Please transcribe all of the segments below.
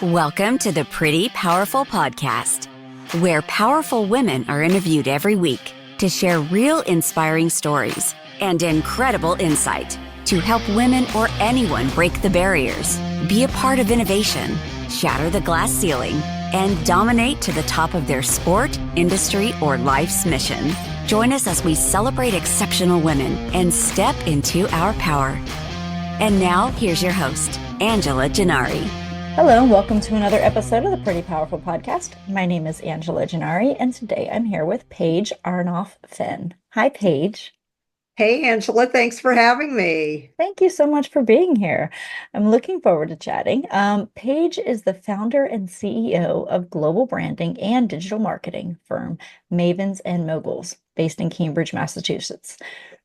Welcome to the Pretty Powerful Podcast, where powerful women are interviewed every week to share real inspiring stories and incredible insight to help women or anyone break the barriers, be a part of innovation, shatter the glass ceiling, and dominate to the top of their sport, industry, or life's mission. Join us as we celebrate exceptional women and step into our power. And now, here's your host, Angela Gennari. Hello, and welcome to another episode of the Pretty Powerful Podcast. My name is Angela Gennari, and today I'm here with Paige Arnof-Fenn. Hi, Paige. Hey, Angela, thanks for having me. Thank you so much for being here. I'm looking forward to chatting. Paige is the founder and CEO of global branding and digital marketing firm Mavens and Moguls, based in Cambridge, Massachusetts.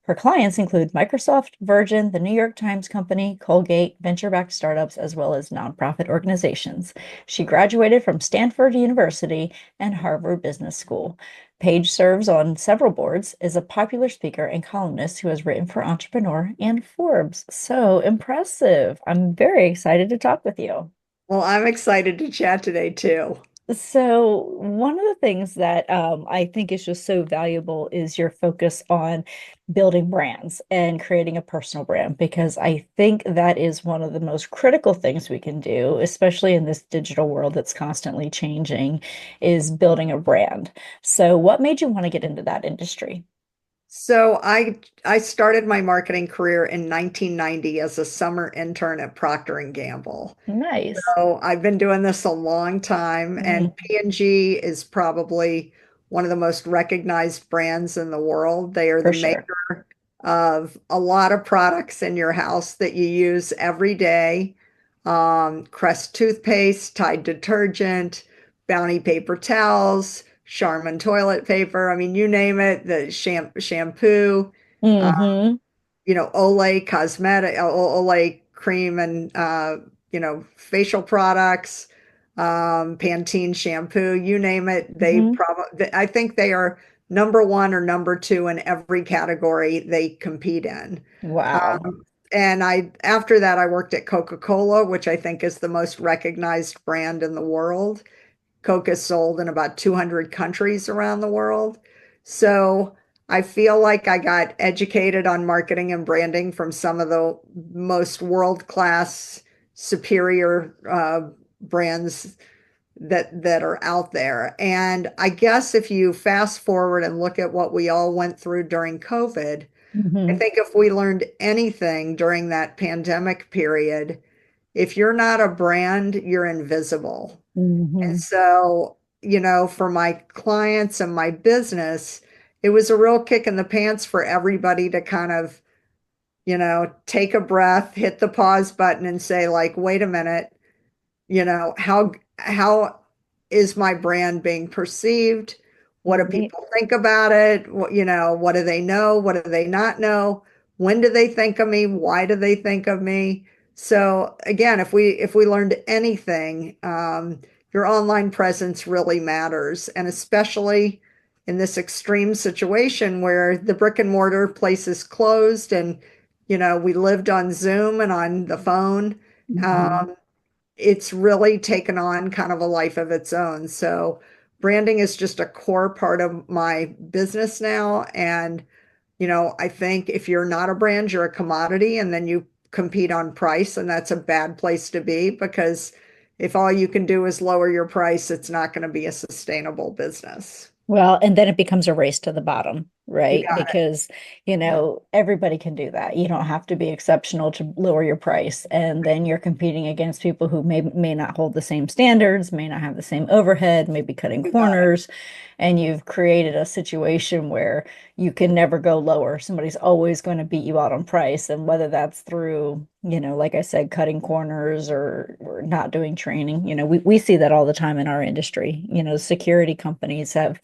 Her clients include Microsoft, Virgin, the New York Times Company, Colgate, venture-backed startups, as well as nonprofit organizations. She graduated from Stanford University and Harvard Business School. Paige serves on several boards, is a popular speaker and columnist who has written for Entrepreneur and Forbes. So impressive. I'm very excited to talk with you. Well, I'm excited to chat today too. So one of the things that I think is just so valuable is your focus on building brands and creating a personal brand, because I think that is one of the most critical things we can do, especially in this digital world that's constantly changing, is building a brand. So what made you want to get into that industry? So I started my marketing career in 1990 as a summer intern at Procter and Gamble. Nice. So I've been doing this a long time, and P&G is probably one of the most recognized brands in the world. They are For the sure. maker of a lot of products in your house that you use every day. Crest toothpaste, Tide detergent, Bounty paper towels, Charmin toilet paper. I mean, you name it, the shampoo, uh, Mm-hmm. Olay cosmetic, Olay cream and, facial products, Pantene shampoo, you name it. Mm-hmm. I think they are number one or number two in every category they compete in. Wow. Um, and after that, I worked at Coca-Cola, which I think is the most recognized brand in the world. Coke is sold in about 200 countries around the world. So I feel like I got educated on marketing and branding from some of the most world-class, superior brands that are out there. And I guess if you fast forward and look at what we all went through during COVID, I Mm-hmm. think if we learned anything during that pandemic period, if you're not a brand, you're invisible. And Mm-hmm. so, for my clients and my business, it was a real kick in the pants for everybody to kind of, take a breath, hit the pause button and say, like, wait a minute, how is my brand being perceived? What do Right. people think about it? What do they know? What do they not know? When do they think of me? Why do they think of me? So again, if we learned anything, your online presence really matters, and especially in this extreme situation where the brick and mortar place is closed, and we lived on Zoom and on the phone. Mm-hmm. Um, it's really taken on kind of a life of its own. So branding is just a core part of my business now. And, I think if you're not a brand, you're a commodity, and then you compete on price. And that's a bad place to be, because if all you can do is lower your price, it's not going to be a sustainable business. Well, and then it becomes a race to the bottom, You right? got it. Because, everybody can do that. You don't have to be exceptional to lower your price. And then you're competing against people who may not hold the same standards, may not have the same overhead, may be cutting You got it. corners. And you've created a situation where you can never go lower. Somebody's always going to beat you out on price. And whether that's through, like I said, cutting corners or not doing training, we see that all the time in our industry. Security companies have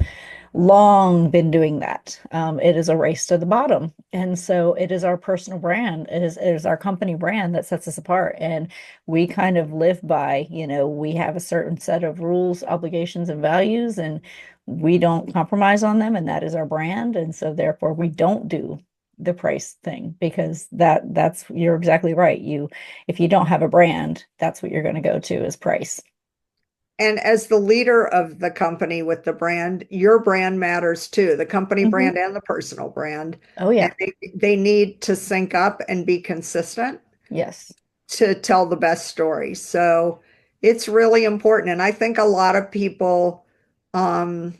long been doing that. It is a race to the bottom. And so it is our personal brand. It is our company brand that sets us apart. And we kind of live by, we have a certain set of rules, obligations, and values, and we don't compromise on them. And that is our brand. And so therefore we don't do the price thing, because that's you're exactly right. If you don't have a brand, that's what you're going to go to is price. And as the leader of the company with the brand, your brand matters too, the company Hmm. brand and the personal brand. Oh, And yeah. they need to sync up and be consistent Yes. to tell the best story. So it's really important. And I think a lot of people, um,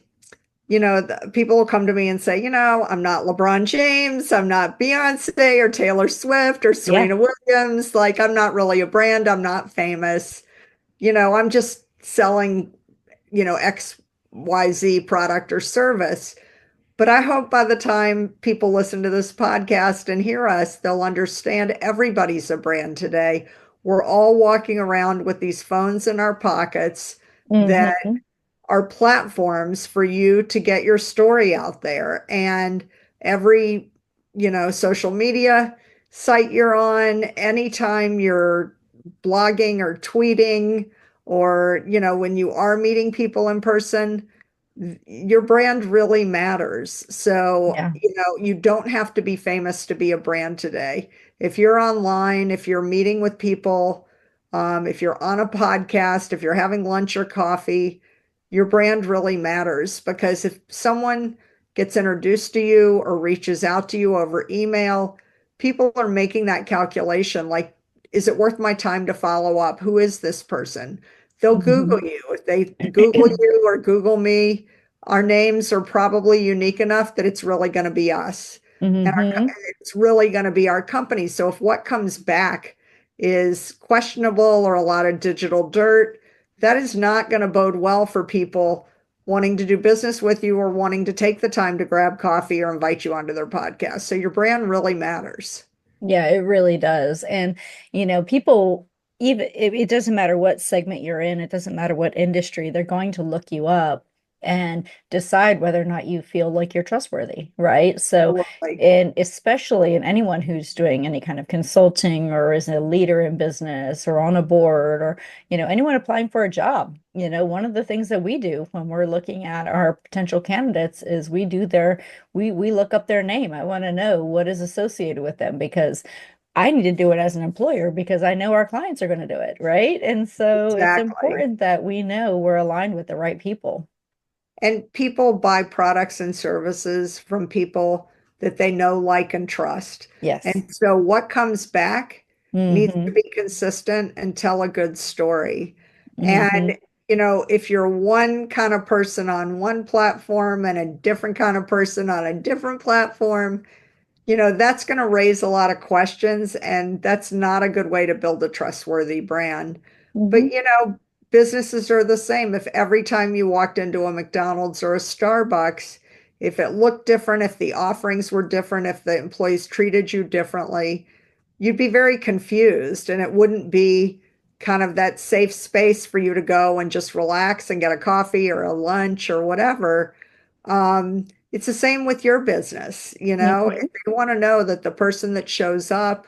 people will come to me and say, I'm not LeBron James, I'm not Beyonce or Taylor Swift or Yeah. Serena Williams. Like, I'm not really a brand, I'm not famous. I'm just selling, XYZ product or service. But I hope by the time people listen to this podcast and hear us, they'll understand everybody's a brand today. We're all walking around with these phones in our pockets that Hmm. are platforms for you to get your story out there. And every, social media site you're on, anytime you're blogging or tweeting, or, when you are meeting people in person, your brand really matters. So, Yeah. you don't have to be famous to be a brand today. If you're online, if you're meeting with people, if you're on a podcast, if you're having lunch or coffee, your brand really matters, because if someone gets introduced to you or reaches out to you over email, people are making that calculation like, is it worth my time to follow up? Who is this person? They'll Hmm. Google you. If they Google you or Google me, our names are probably unique enough that it's really going to be us. And Hmm. it's really going to be our company. So if what comes back is questionable or a lot of digital dirt, that is not going to bode well for people wanting to do business with you or wanting to take the time to grab coffee or invite you onto their podcast. So your brand really matters. Yeah, it really does. And, people, even it doesn't matter what segment you're in, it doesn't matter what industry, they're going to look you up and decide whether or not you feel like you're trustworthy, right? So, Absolutely. and especially in anyone who's doing any kind of consulting or is a leader in business or on a board or, anyone applying for a job, one of the things that we do when we're looking at our potential candidates is we look up their name. I want to know what is associated with them because I need to do it as an employer because I know our clients are going to do it, right? And so it's Exactly. important that we know we're aligned with the right people. And people buy products and services from people that they know, like, and trust. Yes. And so what comes back needs to Hmm. be consistent and tell a good story. Hmm. And, if you're one kind of person on one platform and a different kind of person on a different platform, that's going to raise a lot of questions, and that's not a good way to build a trustworthy brand. Hmm. But, businesses are the same. If every time you walked into a McDonald's or a Starbucks, if it looked different, if the offerings were different, if the employees treated you differently, you'd be very confused, and it wouldn't be kind of that safe space for you to go and just relax and get a coffee or a lunch or whatever. It's the same with your business. If Hmm. they want to know that the person that shows up,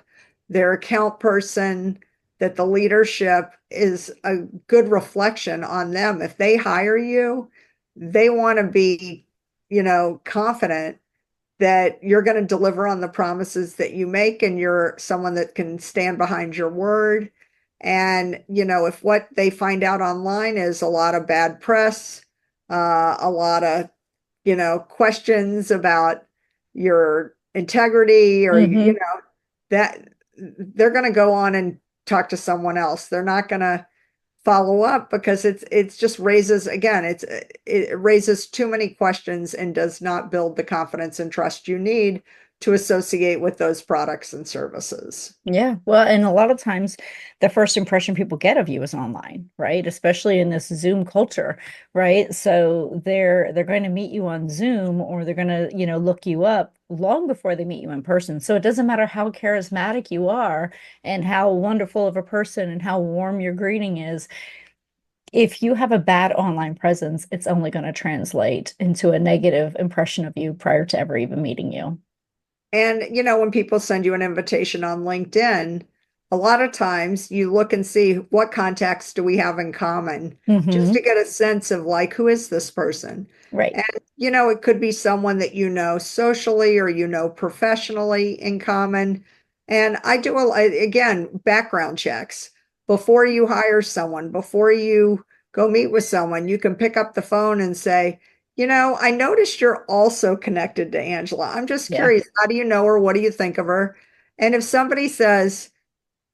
their account person, that the leadership is a good reflection on them. If they hire you, they want to be, confident that you're going to deliver on the promises that you make, and you're someone that can stand behind your word. And, if what they find out online is a lot of bad press, a lot of, questions about your integrity, or, Hmm. that, they're going to go on and talk to someone else. They're not going to follow up, because it's just raises, again, it raises too many questions and does not build the confidence and trust you need to associate with those products and services. Yeah. Well, and a lot of times the first impression people get of you is online, right? Especially in this Zoom culture, right? So they're going to meet you on Zoom or they're going to, look you up long before they meet you in person. So it doesn't matter how charismatic you are and how wonderful of a person and how warm your greeting is. If you have a bad online presence, it's only going to translate into a negative impression of you prior to ever even meeting you. And, when people send you an invitation on LinkedIn, a lot of times you look and see what contacts do we have in common, just Hmm. to get a sense of, like, who is this person? Right. And, it could be someone that you know socially or professionally in common. And I do, again, background checks before you hire someone, before you go meet with someone, you can pick up the phone and say, I noticed you're also connected to Angela. I'm just Yeah, curious, how do you know her? What do you think of her? And if somebody says,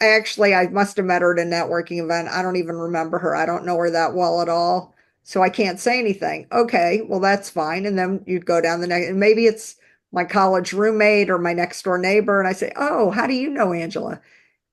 actually, I must have met her at a networking event. I don't even remember her. I don't know her that well at all. So I can't say anything. Okay, well, that's fine. And then you'd go down the next, and maybe it's my college roommate or my next door neighbor. And I say, oh, how do you know Angela?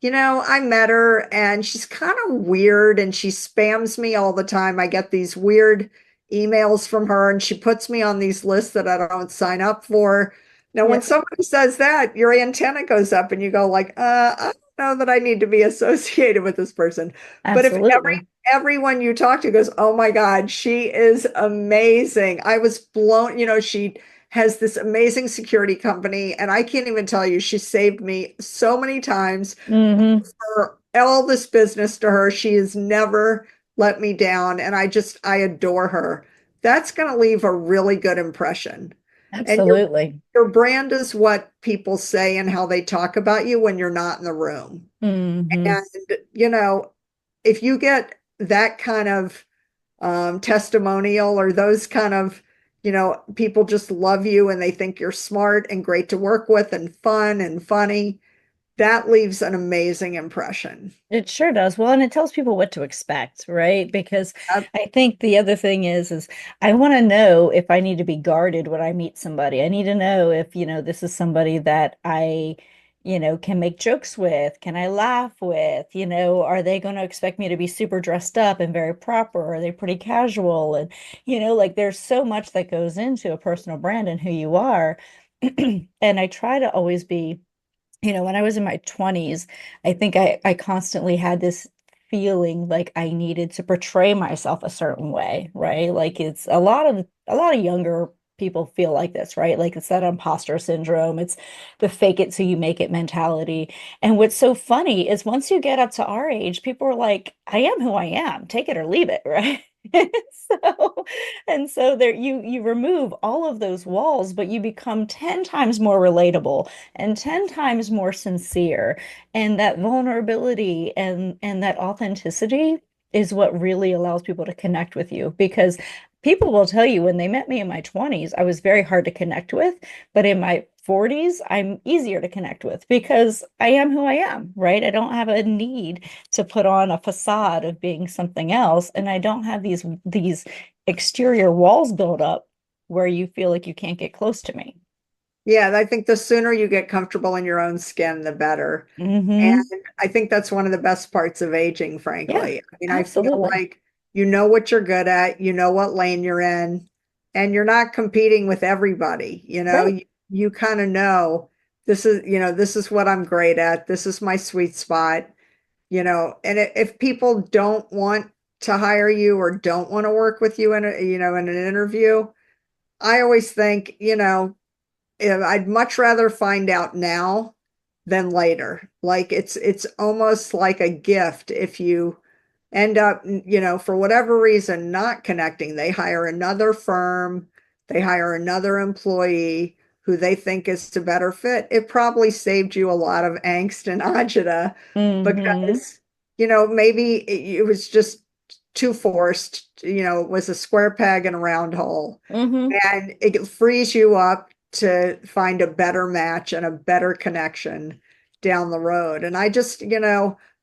I met her and she's kind of weird and she spams me all the time. I get these weird emails from her and she puts me on these lists that I don't sign up for. Now, when yeah, somebody says that, your antenna goes up and you go like, I don't know that I need to be associated with this person. But if absolutely. everyone you talk to goes, oh my God, she is amazing. I was blown, she has this amazing security company, and I can't even tell you, she saved me so many times Hmm. for all this business to her. She has never let me down, and I adore her. That's going to leave a really good impression. And Absolutely. your brand is what people say and how they talk about you when you're not in the room. Hmm. And, you know, if you get that kind of testimonial or those kind of, people just love you and they think you're smart and great to work with and fun and funny, that leaves an amazing impression. It sure does. Well, and it tells people what to expect, right? Because Uh, I think the other thing is I want to know if I need to be guarded when I meet somebody. I need to know if, this is somebody that I, can make jokes with, can I laugh with, are they going to expect me to be super dressed up and very proper? Are they pretty casual? And, like there's so much that goes into a personal brand and who you are. And I try to always be when I was in my 20s, I think I constantly had this feeling like I needed to portray myself a certain way, right? Like it's a lot of younger people feel like this, right? Like it's that imposter syndrome, it's the fake it till you make it mentality. And what's so funny is once you get up to our age, people are like, I am who I am, take it or leave it, right? So and so there you remove all of those walls, but you become 10 times more relatable and 10 times more sincere. And that vulnerability and that authenticity is what really allows people to connect with you because people will tell you when they met me in my 20s, I was very hard to connect with, but in my 40s, I'm easier to connect with because I am who I am, right? I don't have a need to put on a facade of being something else, and I don't have these exterior walls built up where you feel like you can't get close to me. yeah, I think the sooner you get comfortable in your own skin, the better. Hmm. And I think that's one of the best parts of aging, Yeah, frankly. I mean, I feel absolutely. like you know what you're good at, you know what lane you're in, and you're not competing with everybody. Right. You kind of know this is what I'm great at. This is my sweet spot, and if people don't want to hire you or don't want to work with you in an interview, I always think, I'd much rather find out now than later. Like it's almost like a gift if you end up, for whatever reason, not connecting. They hire another firm, they hire another employee who they think is a better fit. It probably saved you a lot of angst and agita Hmm. because, maybe it was just too forced, it was a square peg in a round hole. Hmm. And it frees you up to find a better match and a better connection down the road. And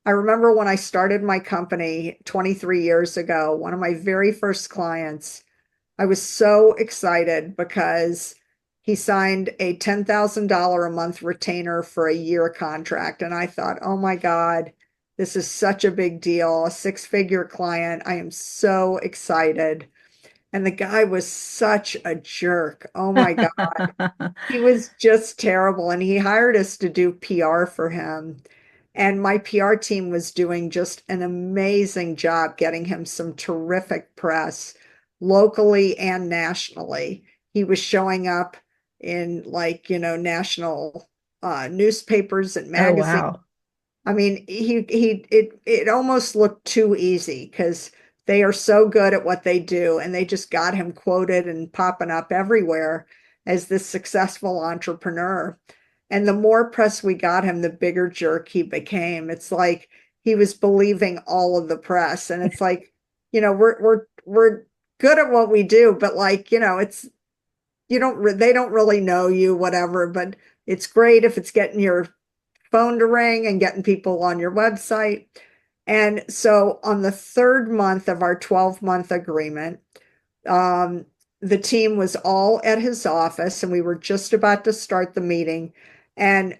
I remember when I started my company 23 years ago, one of my very first clients, I was so excited because he signed a $10,000 a month retainer for a year contract. And I thought, oh my God, this is such a big deal, a six-figure client. I am so excited. And the guy was such a jerk. Oh my God. He was just terrible. And he hired us to do PR for him. And my PR team was doing just an amazing job getting him some terrific press locally and nationally. He was showing up in national newspapers and Oh, magazines. wow. I mean, it almost looked too easy because they are so good at what they do, and they just got him quoted and popping up everywhere as this successful entrepreneur. And the more press we got him, the bigger jerk he became. It's like he was believing all of the press, and it's like we're good at what we do, but like, they don't really know you, whatever, but it's great if it's getting your phone to ring and getting people on your website. And so on the third month of our 12-month agreement, the team was all at his office and we were just about to start the meeting. And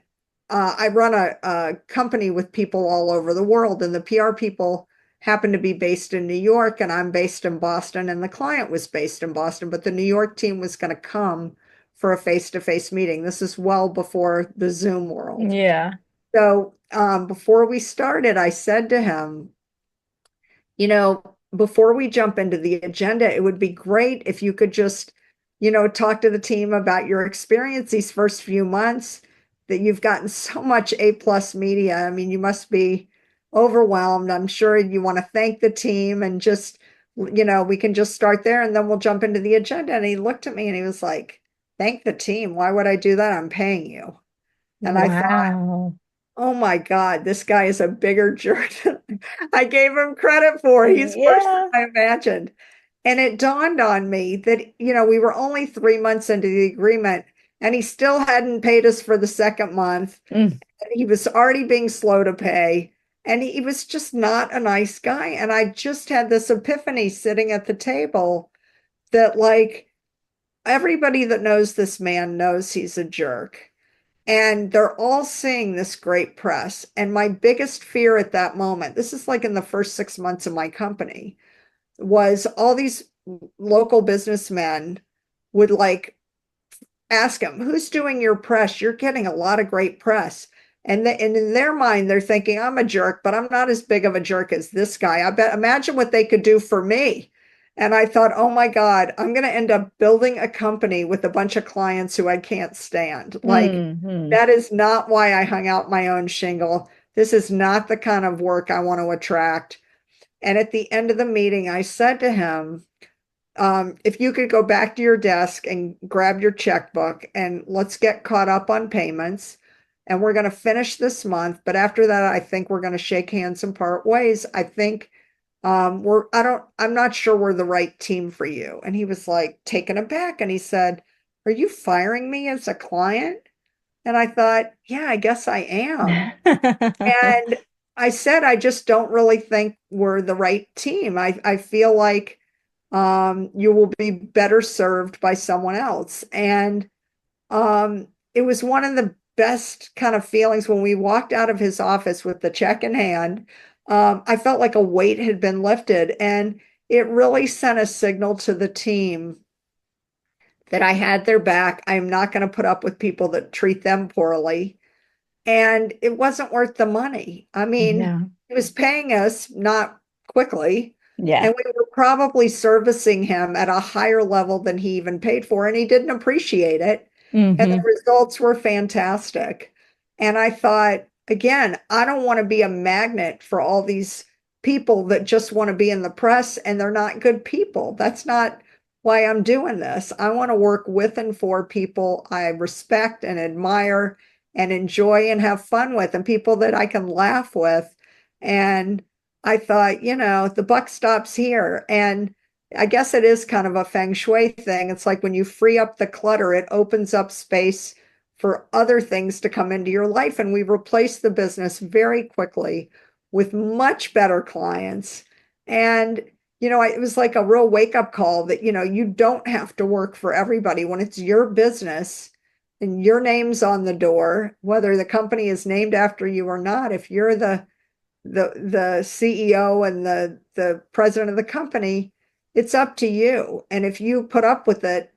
I run a company with people all over the world, and the PR people happen to be based in New York, and I'm based in Boston, and the client was based in Boston, but the New York team was going to come for a face-to-face meeting. This is well before the Zoom world. Yeah. So before we started, I said to him, before we jump into the agenda, it would be great if you could just, talk to the team about your experience these first few months, that you've gotten so much A+ media. I mean, you must be overwhelmed. I'm sure you want to thank the team, and just, we can just start there and then we'll jump into the agenda. And he looked at me and he was like, thank the team. Why would I do that? I'm paying you. And I thought, Wow. oh my God, this guy is a bigger jerk than I gave him credit for. He's worse than Yeah. I imagined. And it dawned on me that, we were only 3 months into the agreement and he still hadn't paid us for the second month. Mm. He was already being slow to pay. And he was just not a nice guy. And I just had this epiphany sitting at the table that, like, everybody that knows this man knows he's a jerk. And they're all seeing this great press. And my biggest fear at that moment, this is like in the first 6 months of my company, was all these local businessmen would like ask him, who's doing your press? You're getting a lot of great press. And in their mind, they're thinking, I'm a jerk, but I'm not as big of a jerk as this guy. Imagine what they could do for me. And I thought, oh my God, I'm going to end up building a company with a bunch of clients who I can't stand. Like, that is not why I hung out my own shingle. This is not the kind of work I want to attract. And at the end of the meeting, I said to him, if you could go back to your desk and grab your checkbook and let's get caught up on payments. And we're going to finish this month. But after that, I think we're going to shake hands and part ways. I think I'm not sure we're the right team for you. And he was like taken aback. And he said, are you firing me as a client? And I thought, yeah, I guess I am. And I said, I just don't really think we're the right team. I feel like you will be better served by someone else. And it was one of the best kind of feelings when we walked out of his office with the check in hand. I felt like a weight had been lifted, and it really sent a signal to the team that I had their back. I'm not going to put up with people that treat them poorly. And it wasn't worth the money. I mean, Yeah. he was paying us not quickly, Yeah. and we were probably servicing him at a higher level than he even paid for, and he didn't appreciate it. And the results were fantastic. And I thought, again, I don't want to be a magnet for all these people that just want to be in the press and they're not good people. That's not why I'm doing this. I want to work with and for people I respect and admire and enjoy and have fun with, and people that I can laugh with. And I thought, the buck stops here. And I guess it is kind of a feng shui thing. It's like when you free up the clutter, it opens up space for other things to come into your life. And we replaced the business very quickly with much better clients. And, it was like a real wake-up call that, you don't have to work for everybody. When it's your business and your name's on the door, whether the company is named after you or not, if you're the CEO and the president of the company, it's up to you. And if you put up with it,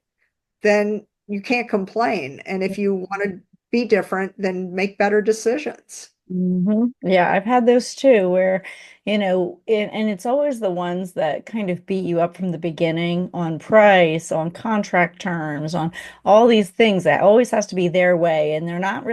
then you can't complain. And if you want to be different, then make better decisions. Yeah, I've had those too, where, and it's always the ones that kind of beat you up from the beginning on price, on contract terms, on all these things that always has to be their way. And they're not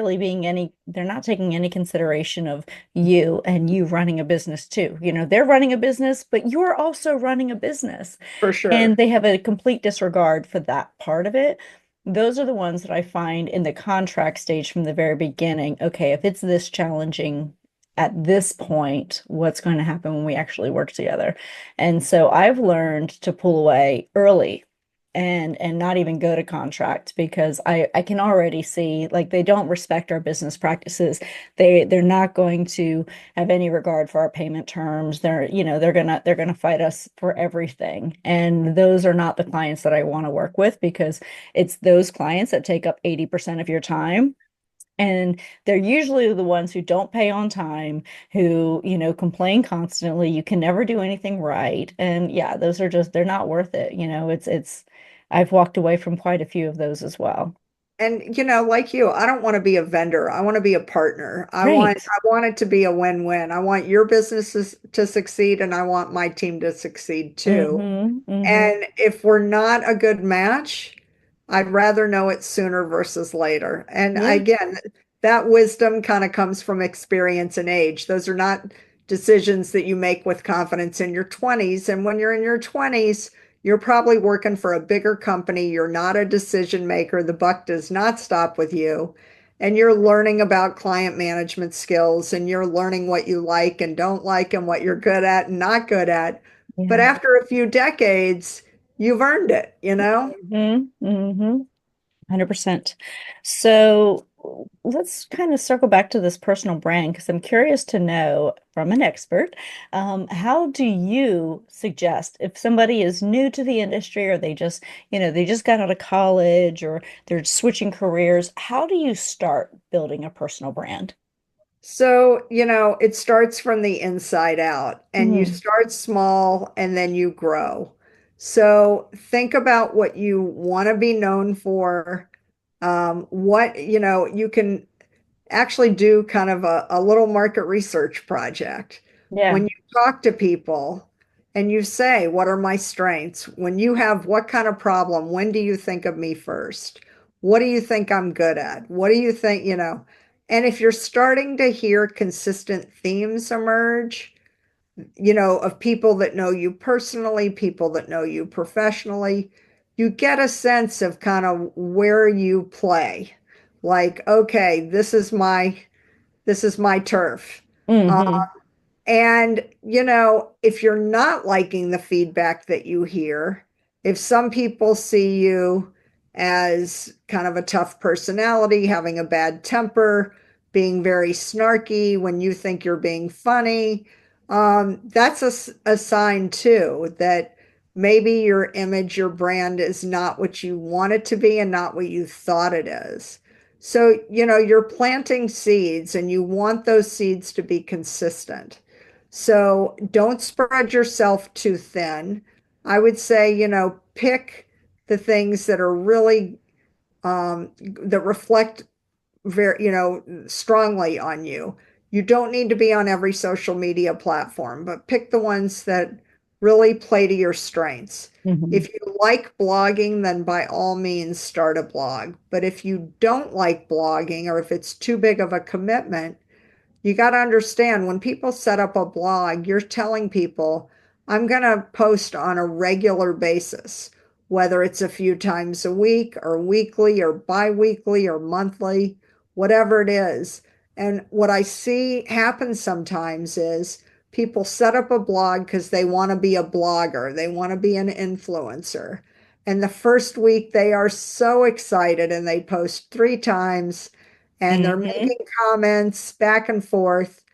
taking any consideration of you and you running a business too. They're running a business, but you're also running a business. For sure. And they have a complete disregard for that part of it. Those are the ones that I find in the contract stage from the very beginning. Okay, if it's this challenging, at this point, what's going to happen when we actually work together? And so I've learned to pull away early and not even go to contract because I can already see like they don't respect our business practices. They're not going to have any regard for our payment terms. They're gonna fight us for everything. And those are not the clients that I want to work with because it's those clients that take up 80% of your time. And they're usually the ones who don't pay on time, who, complain constantly. You can never do anything right. And yeah, those are just, they're not worth it. I've walked away from quite a few of those as well. And like you, I don't want to be a vendor. I want to be a partner. I want Right. I want it to be a win-win. I want your businesses to succeed and I want my team to succeed too. Mm-hmm. Mm-hmm. And if we're not a good match, I'd rather know it sooner versus later. And Yeah. again, that wisdom kind of comes from experience and age. Those are not decisions that you make with confidence in your 20s. And when you're in your 20s, you're probably working for a bigger company. You're not a decision maker. The buck does not stop with you. And you're learning about client management skills and you're learning what you like and don't like and what you're good at and not good at. But Yeah. after a few decades, you've earned it, you know? Mm-hmm. Mm-hmm. 100%. So let's kind of circle back to this personal brand because I'm curious to know from an expert, how do you suggest if somebody is new to the industry or they just got out of college or they're switching careers, how do you start building a personal brand? So, it starts from the inside out and you Mm, start small and then you grow. So think about what you want to be known for. You can actually do kind of a little market research project. yeah. When you talk to people and you say, what are my strengths? When you have what kind of problem, when do you think of me first? What do you think I'm good at? What do you think? And if you're starting to hear consistent themes emerge, of people that know you personally, people that know you professionally, you get a sense of kind of where you play. Like, okay, this is my turf. Uh, Hmm. and, if you're not liking the feedback that you hear, if some people see you as kind of a tough personality, having a bad temper, being very snarky when you think you're being funny, that's a sign too that maybe your image, your brand is not what you want it to be and not what you thought it is. So, you're planting seeds and you want those seeds to be consistent. So don't spread yourself too thin. I would say, pick the things that are really that reflect very, strongly on you. You don't need to be on every social media platform, but pick the ones that really play to your strengths. Hmm. If you like blogging, then by all means start a blog. But if you don't like blogging or if it's too big of a commitment, you got to understand when people set up a blog, you're telling people, I'm going to post on a regular basis, whether it's a few times a week or weekly or bi-weekly or monthly, whatever it is. And what I see happen sometimes is people set up a blog because they want to be a blogger, they want to be an influencer. And the first week they are so excited and they post 3 times and they're Hmm. making comments back and forth.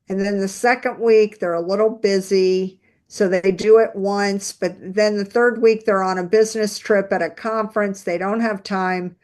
And then the second week, they're a little busy. So they do it once, but then the third week, they're on a business trip at a conference. They don't have time.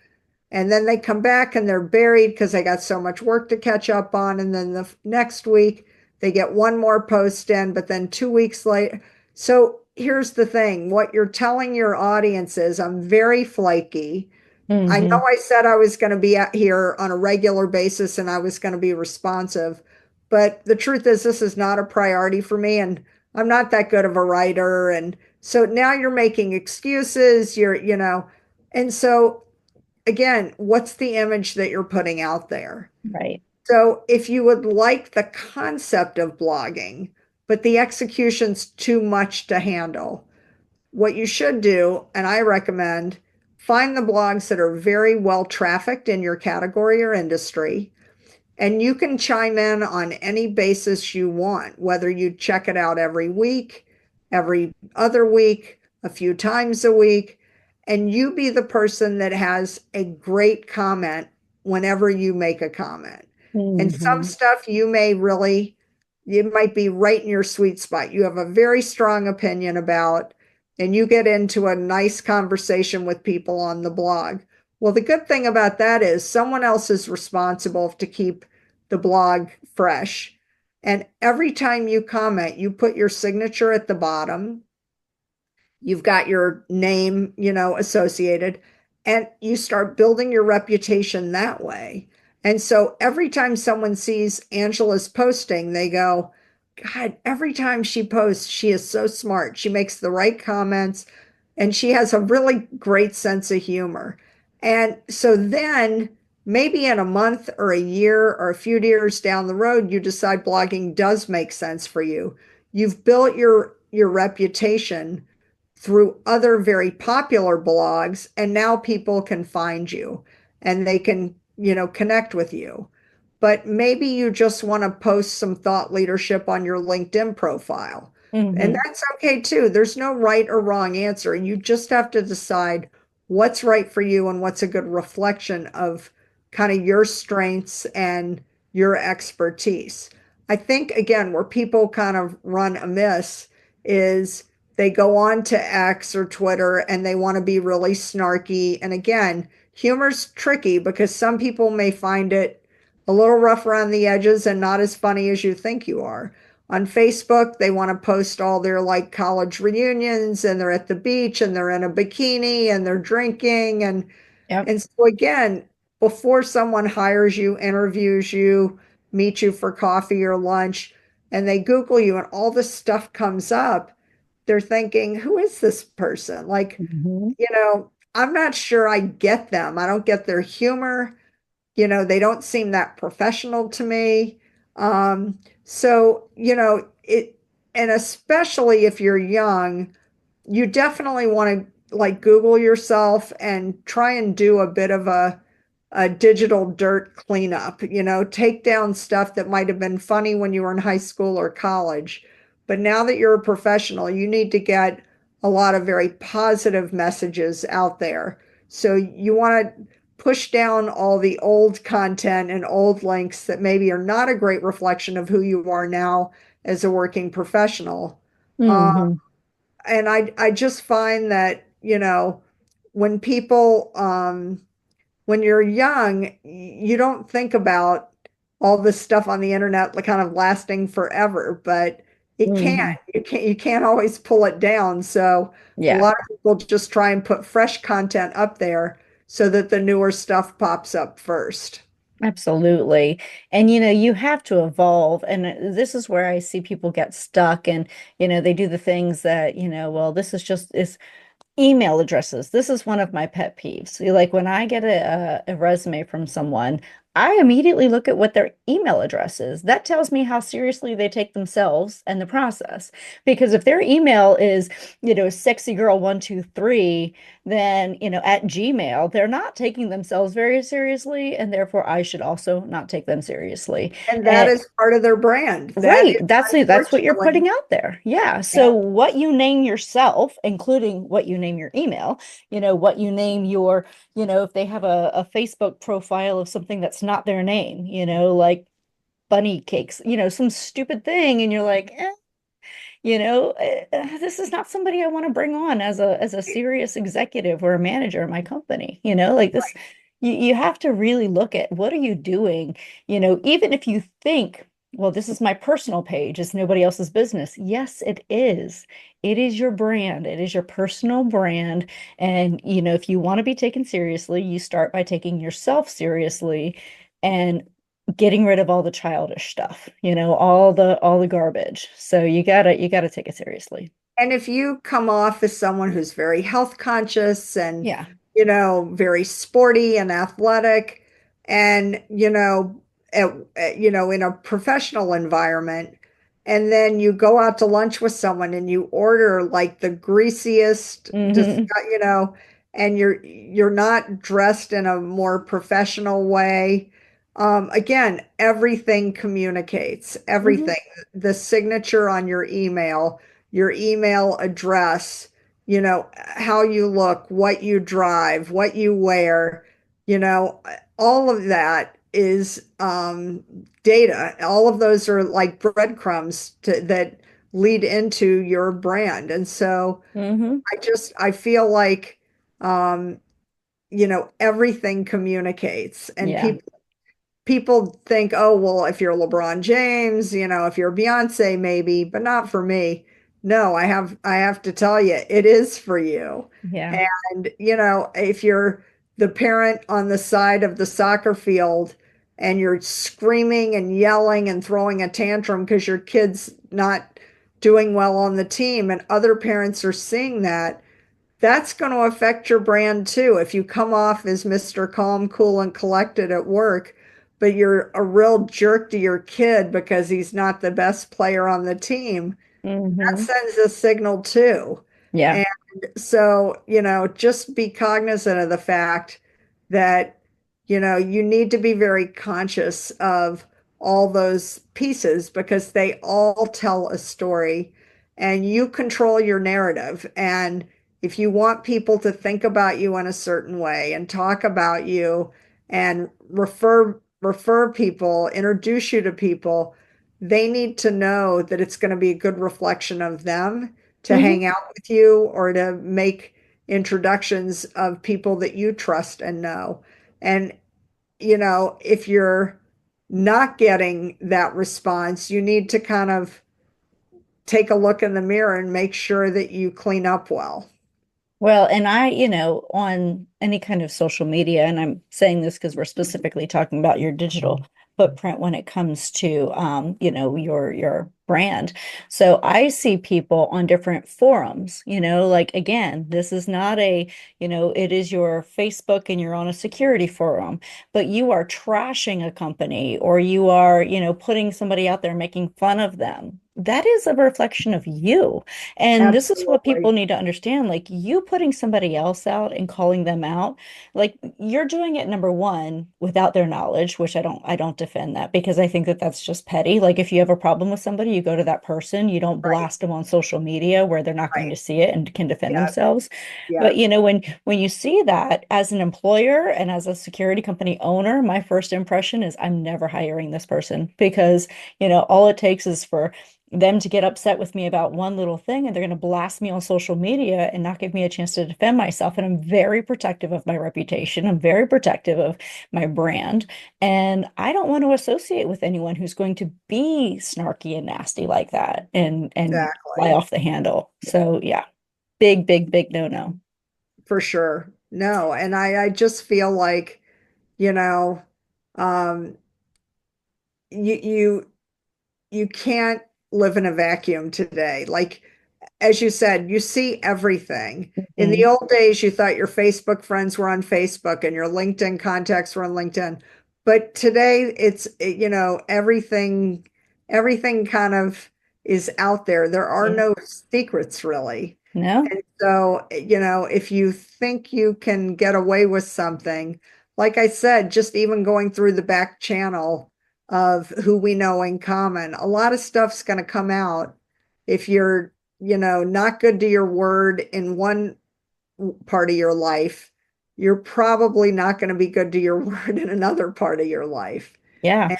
And then they come back and they're buried because they got so much work to catch up on. And then the next week, they get one more post in, but then 2 weeks later. So here's the thing, what you're telling your audience is, I'm very flaky. I know Hmm. I said I was going to be out here on a regular basis and I was going to be responsive, but the truth is, this is not a priority for me. And I'm not that good of a writer. And so now you're making excuses. And so again, what's the image that you're putting out there? Right. So if you would like the concept of blogging, but the execution's too much to handle, what you should do, and I recommend, find the blogs that are very well trafficked in your category or industry And you can chime in on any basis you want, whether you check it out every week, every other week, a few times a week, and you be the person that has a great comment whenever you make a comment. And some Hmm. stuff you may really, it might be right in your sweet spot. You have a very strong opinion about, and you get into a nice conversation with people on the blog. Well, the good thing about that is someone else is responsible to keep the blog fresh. And every time you comment, you put your signature at the bottom. You've got your name, associated, and you start building your reputation that way. And so every time someone sees Angela's posting, they go, God, every time she posts, she is so smart. She makes the right comments and she has a really great sense of humor. And so then maybe in a month or a year or a few years down the road, you decide blogging does make sense for you. You've built your reputation through other very popular blogs, and now people can find you and they can, connect with you. But maybe you just want to post some thought leadership on your LinkedIn profile. And Hmm. that's okay too. There's no right or wrong answer. You just have to decide what's right for you and what's a good reflection of kind of your strengths and your expertise. I think, again, where people kind of run amiss is they go on to X or Twitter and they want to be really snarky. And again, humor's tricky because some people may find it a little rough around the edges and not as funny as you think you are. On Facebook, they want to post all their like college reunions and they're at the beach and they're in a bikini and they're drinking. Yep. And so again, before someone hires you, interviews you, meets you for coffee or lunch, and they Google you and all this stuff comes up, they're thinking, who is this person? Like, Hmm. I'm not sure I get them. I don't get their humor. They don't seem that professional to me. So, and especially if you're young, you definitely want to like Google yourself and try and do a bit of a digital dirt cleanup, take down stuff that might have been funny when you were in high school or college. But now that you're a professional, you need to get a lot of very positive messages out there. So you want to push down all the old content and old links that maybe are not a great reflection of who you are now as a working professional. Uh, Hmm. and I just find that, when people when you're young, you don't think about all this stuff on the internet like kind of lasting forever, but it can't. Hmm. You can't always pull it down. So a Yeah. lot of people just try and put fresh content up there so that the newer stuff pops up first. Absolutely. And you have to evolve. And this is where I see people get stuck and, they do the things that, well, this is just is email addresses. This is one of my pet peeves. Like when I get a resume from someone, I immediately look at what their email address is. That tells me how seriously they take themselves and the process. Because if their email is, sexy girl 123, then, at Gmail, they're not taking themselves very seriously, and therefore I should also not take them seriously. And that is part of their brand. That Right. is That's what you're unfortunately, putting out there. Yeah. yeah. So what you name yourself, including what you name your email, what you name your, if they have a Facebook profile of something that's not their name, like bunny cakes, some stupid thing, and you're like, this is not somebody I want to bring on as a serious executive or a manager in my company, like this, you have to really look at what are you doing, even if you think, well, this is my personal page, it's nobody else's business. Yes, it is. It is your brand. It is your personal brand. And, if you want to be taken seriously, you start by taking yourself seriously and getting rid of all the childish stuff, all the garbage. So you gotta take it seriously. And if you come off as someone who's very health conscious and, Yeah. very sporty and athletic and, in a professional environment, and then you go out to lunch with someone and you order like the greasiest, just, Hmm. and you're not dressed in a more professional way, Again, everything communicates, Hmm. everything. The signature on your email address, how you look, what you drive, what you wear, all of that is data. All of those are like breadcrumbs that lead into your brand. And so Hmm. I feel like, um, everything communicates, and Yeah. people think, oh, well, if you're LeBron James, if you're Beyonce, maybe, but not for me. No, I have to tell you, it is for you. Yeah. And, if you're the parent on the side of the soccer field and you're screaming and yelling and throwing a tantrum because your kid's not doing well on the team, and other parents are seeing that, that's going to affect your brand too. If you come off as Mr. Calm, cool, and collected at work, but you're a real jerk to your kid because he's not the best player on the team, that Hmm. sends a signal too. Yeah. And so, just be cognizant of the fact that, you need to be very conscious of all those pieces because they all tell a story, and you control your narrative. And if you want people to think about you in a certain way and talk about you and refer people, introduce you to people, they need to know that it's going to be a good reflection of them to Hmm. hang out with you or to make introductions of people that you trust and know. And, if you're not getting that response, you need to kind of take a look in the mirror and make sure that you clean up well. Well, and on any kind of social media, and I'm saying this because we're specifically talking about your digital footprint when it comes to, your brand. So I see people on different forums, like again, this is not it is your Facebook and you're on a security forum, but you are trashing a company or you are, putting somebody out there making fun of them. That is a reflection of you. And this is what people Absolutely. need to understand. Like you putting somebody else out and calling them out, like you're doing it number one without their knowledge, which I don't defend that because I think that that's just petty. Like if you have a problem with somebody, you go to that person, you don't Right. blast them on social media where they're not going Right. to see it and can defend Yeah. themselves. Yeah. But when you see that as an employer and as a security company owner, my first impression is I'm never hiring this person because, all it takes is for them to get upset with me about one little thing and they're going to blast me on social media and not give me a chance to defend myself. And I'm very protective of my reputation. I'm very protective of my brand. And I don't want to associate with anyone who's going to be snarky and nasty like that and fly Exactly. off the handle. So yeah, big, big, big no-no. For sure. No, and I just feel like, you know, um, you you can't live in a vacuum today. Like, as you said, you see everything. In the Mhm. old days, you thought your Facebook friends were on Facebook and your LinkedIn contacts were on LinkedIn. But today it's, everything kind of is out there. There are Yeah. no secrets really. No? And so, if you think you can get away with something, like I said, just even going through the back channel of who we know in common, a lot of stuff's going to come out if you're, not good to your word in one part of your life. You're probably not going to be good to your word in another part of your life. Yeah. And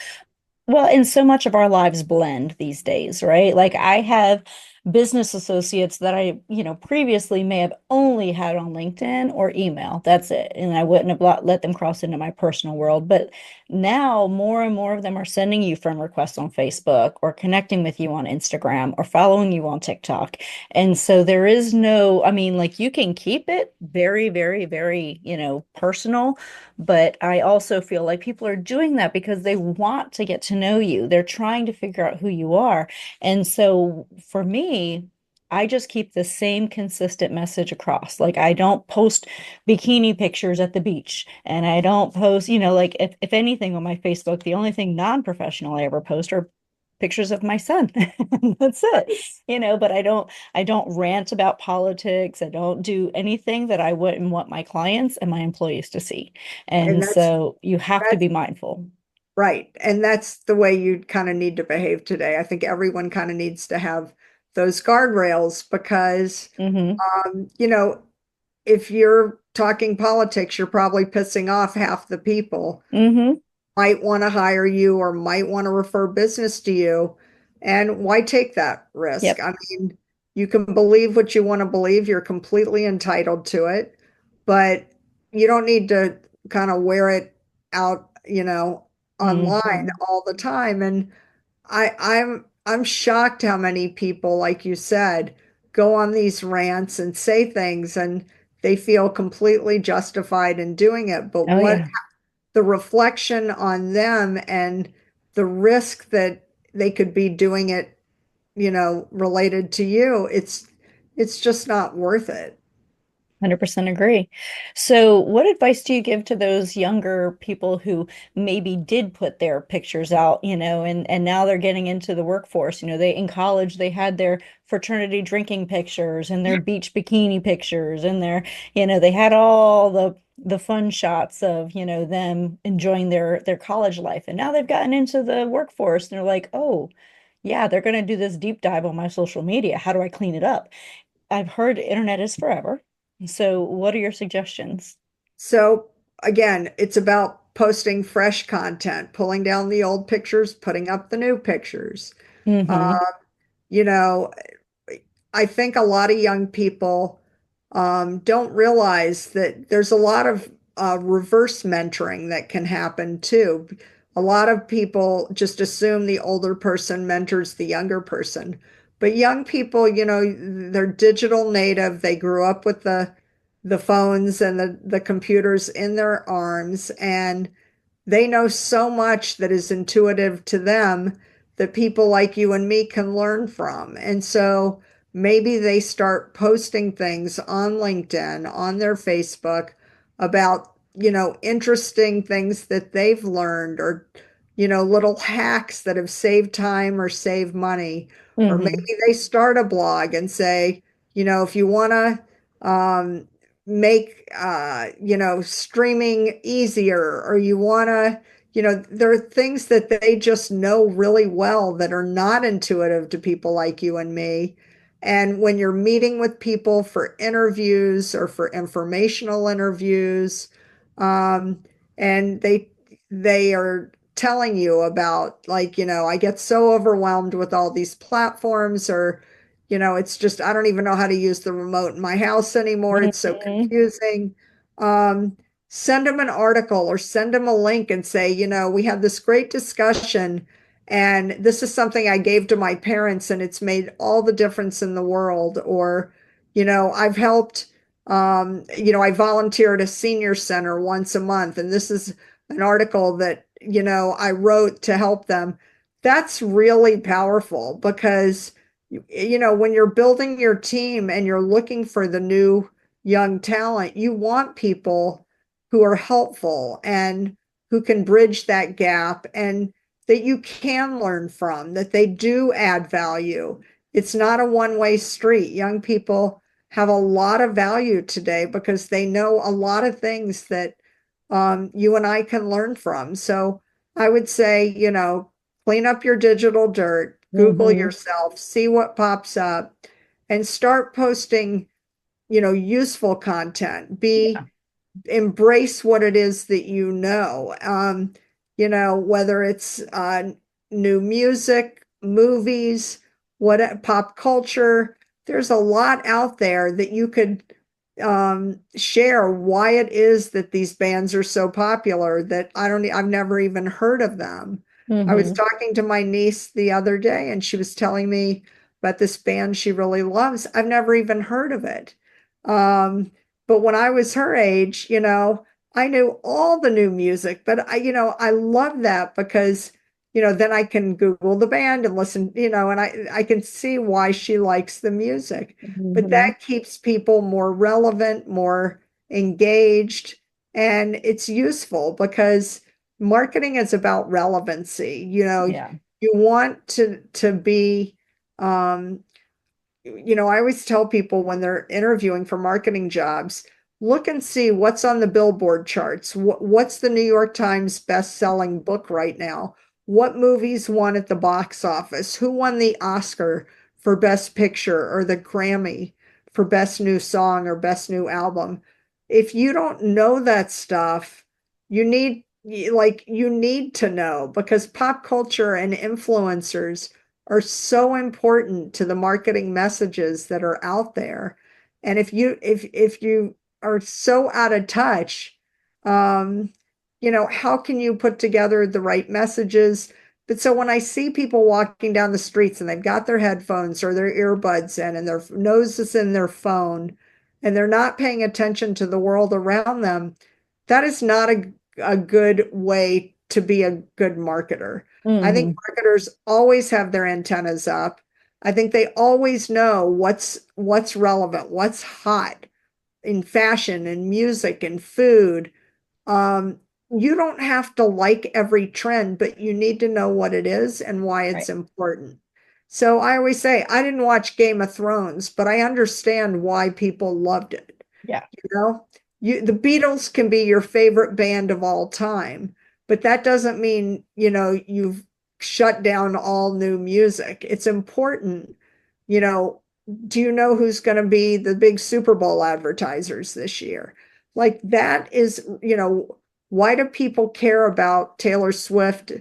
Well, and so much of our lives blend these days, right? Like I have business associates that I, previously may have only had on LinkedIn or email. That's it. And I wouldn't have let them cross into my personal world. But now more and more of them are sending you friend requests on Facebook or connecting with you on Instagram or following you on TikTok. And so there is no, I mean, like you can keep it very, very, very, personal, but I also feel like people are doing that because they want to get to know you. They're trying to figure out who you are. And so for me, I just keep the same consistent message across. Like I don't post bikini pictures at the beach and I don't post, like if anything on my Facebook, the only thing non-professional I ever post are pictures of my son. That's it. But I don't rant about politics. I don't do anything that I wouldn't want my clients and my employees to see. and And that's so you have to that's be mindful. Right. And that's the way you kind of need to behave today. I think everyone kind of needs to have those guardrails because, Mm-hmm. you know, if you're talking politics, you're probably pissing off half the people Mm-hmm. might want to hire you or might want to refer business to you. And why take that risk? Yep. I mean, you can believe what you want to believe. You're completely entitled to it, but you don't need to kind of wear it out, online Mm-hmm. all the time. And I'm shocked how many people, like you said, go on these rants and say things and they feel completely justified in doing it. But Oh what yeah. the reflection on them and the risk that they could be doing it, related to you, it's just not worth it. 100% agree. So, what advice do you give to those younger people who maybe did put their pictures out, and now they're getting into the workforce? They in college they had their fraternity drinking pictures and their beach bikini pictures and they had all the fun shots of, them enjoying their college life. And now they've gotten into the workforce and they're like, "Oh, yeah, they're going to do this deep dive on my social media. How do I clean it up?" I've heard internet is forever. So, what are your suggestions? So again, it's about posting fresh content, pulling down the old pictures, putting up the new pictures. Mm-hmm. Uh, you know, I think a lot of young people don't realize that there's a lot of reverse mentoring that can happen too. A lot of people just assume the older person mentors the younger person. But young people, they're digital native. They grew up with the phones and the computers in their arms, and they know so much that is intuitive to them that people like you and me can learn from. And so maybe they start posting things on LinkedIn, on their Facebook about, interesting things that they've learned or, little hacks that have saved time or saved money. Or maybe Mm-hmm. they start a blog and say, if you want to make streaming easier, or you want to, there are things that they just know really well that are not intuitive to people like you and me. And when you're meeting with people for interviews or for informational interviews, um, and they are telling you about, like, I get so overwhelmed with all these platforms, or it's just, I don't even know how to use the remote in my house anymore. It's so Mm-hmm. confusing. Um, Send them an article or send them a link and say, we had this great discussion, and this is something I gave to my parents, and it's made all the difference in the world. Or, I've helped, I volunteer at a senior center once a month, and this is an article that, I wrote to help them. That's really powerful because when you're building your team and you're looking for the new young talent, you want people who are helpful and who can bridge that gap and that you can learn from, that they do add value. It's not a one-way street. Young people have a lot of value today because they know a lot of things that you and I can learn from. So I would say, clean up your digital dirt, Google Mm-hmm. yourself, see what pops up, and start posting, useful content. Yeah. Embrace what it is that whether it's new music, movies, what pop culture, there's a lot out there that you could share why it is that these bands are so popular that I've never even heard of them. I was Mm-hmm. talking to my niece the other day and she was telling me about this band she really loves. I've never even heard of it. Um, but when I was her age, I knew all the new music, but I love that because, then I can Google the band and listen, and I can see why she likes the music. But Mm-hmm. that keeps people more relevant, more engaged, and it's useful because marketing is about relevancy. Yeah. You want to be, I always tell people when they're interviewing for marketing jobs, look and see what's on the Billboard charts. What's the New York Times best-selling book right now? What movies won at the box office? Who won the Oscar for Best Picture or the Grammy for Best New Song or Best New Album? If you don't know that stuff, you need you need to know, because pop culture and influencers are so important to the marketing messages that are out there. And if you are so out of touch, um, how can you put together the right messages? But so when I see people walking down the streets and they've got their headphones or their earbuds in and their nose is in their phone and they're not paying attention to the world around them, that is not a good way to be a good marketer. I think Hmm. marketers always have their antennas up. I think they always know what's relevant, what's hot in fashion and music and food. Um, you don't have to like every trend, but you need to know what it is and why it's Right. important. So I always say, I didn't watch Game of Thrones, but I understand why people loved it. Yeah. You know, the Beatles can be your favorite band of all time, but that doesn't mean, you've shut down all new music. It's important, you know, do you know who's going to be the big Super Bowl advertisers this year? Like that is, why do people care about Taylor Swift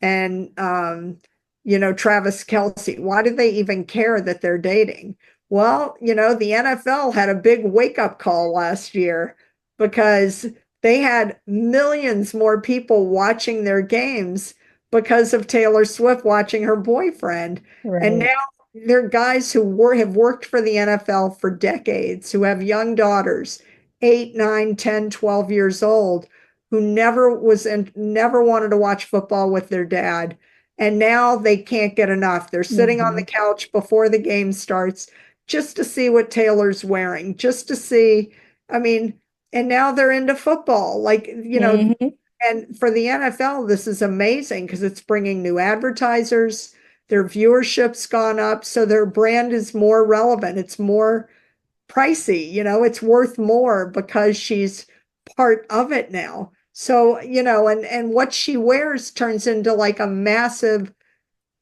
and Travis Kelce? Why do they even care that they're dating? Well, the NFL had a big wake up call last year because they had millions more people watching their games because of Taylor Swift watching her boyfriend. And Right. now there are guys who have worked for the NFL for decades, who have young daughters, 8, 9, 10, 12 years old, who never wanted to watch football with their dad. And now they can't get enough. They're sitting on the Hmm. couch before the game starts just to see what Taylor's wearing, just to see. I mean, and now they're into football. Hmm. And for the NFL, this is amazing because it's bringing new advertisers. Their viewership's gone up, so their brand is more relevant. It's more pricey, it's worth more because she's part of it now. So, and what she wears turns into like a massive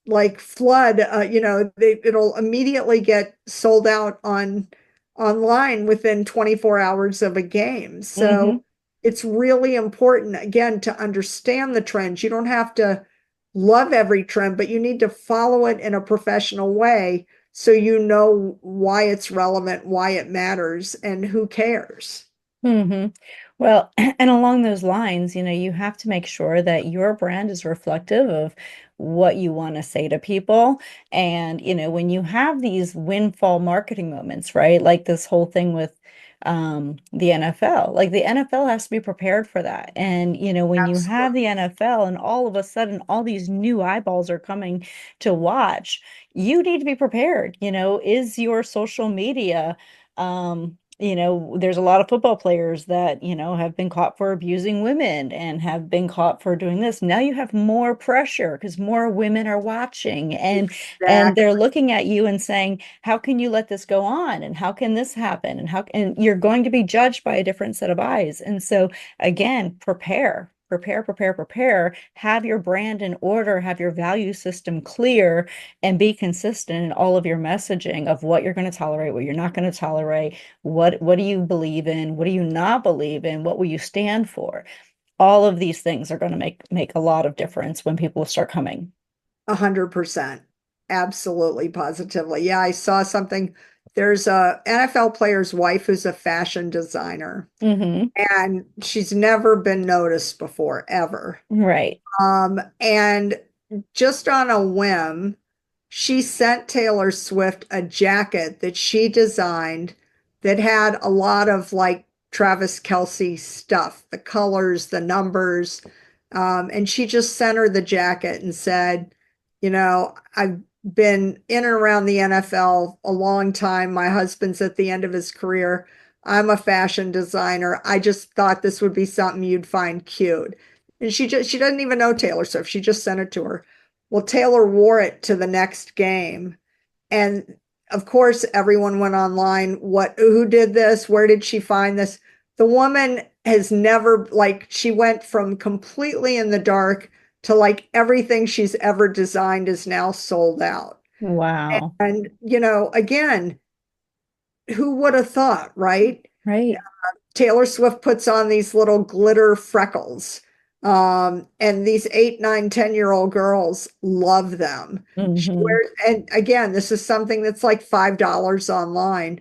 like flood, it'll immediately get sold out online within 24 hours of a game. Hmm. So it's really important again to understand the trends. You don't have to love every trend, but you need to follow it in a professional way so you know why it's relevant, why it matters, and who cares. Hmm. Well, and along those lines, you have to make sure that your brand is reflective of what you want to say to people. And, when you have these windfall marketing moments, right? Like this whole thing with the NFL, like the NFL has to be prepared for that. And, when you have Absolutely. the NFL and all of a sudden all these new eyeballs are coming to watch, you need to be prepared. Is your social media there's a lot of football players that, have been caught for abusing women and have been caught for doing this. Now you have more pressure because more women are watching and they're Exactly. looking at you and saying, how can you let this go on? And how can this happen? And you're going to be judged by a different set of eyes. And so again, prepare, have your brand in order, have your value system clear, and be consistent in all of your messaging of what you're going to tolerate, what you're not going to tolerate, what do you believe in, what do you not believe in, what will you stand for. All of these things are going to make a lot of difference when people start coming. 100%. Absolutely, positively. Yeah, I saw something. There's a NFL player's wife who's a fashion designer, Hmm. and she's never been noticed before, ever. Right. And just on a whim, she sent Taylor Swift a jacket that she designed that had a lot of like Travis Kelce stuff, the colors, the numbers. And she just sent her the jacket and said, I've been in and around the NFL a long time. My husband's at the end of his career. I'm a fashion designer. I just thought this would be something you'd find cute. And she doesn't even know Taylor Swift. She just sent it to her. Well, Taylor wore it to the next game. And of course, everyone went online. Who did this? Where did she find this? the woman has never, like, she went from completely in the dark to like everything she's ever designed is now sold out. Wow. And, again, who would have thought, right? Right. Taylor Swift puts on these little glitter freckles. And these 8, 9, 10-year-old girls love them. She Hmm. wears, and again, this is something that's like $5 online.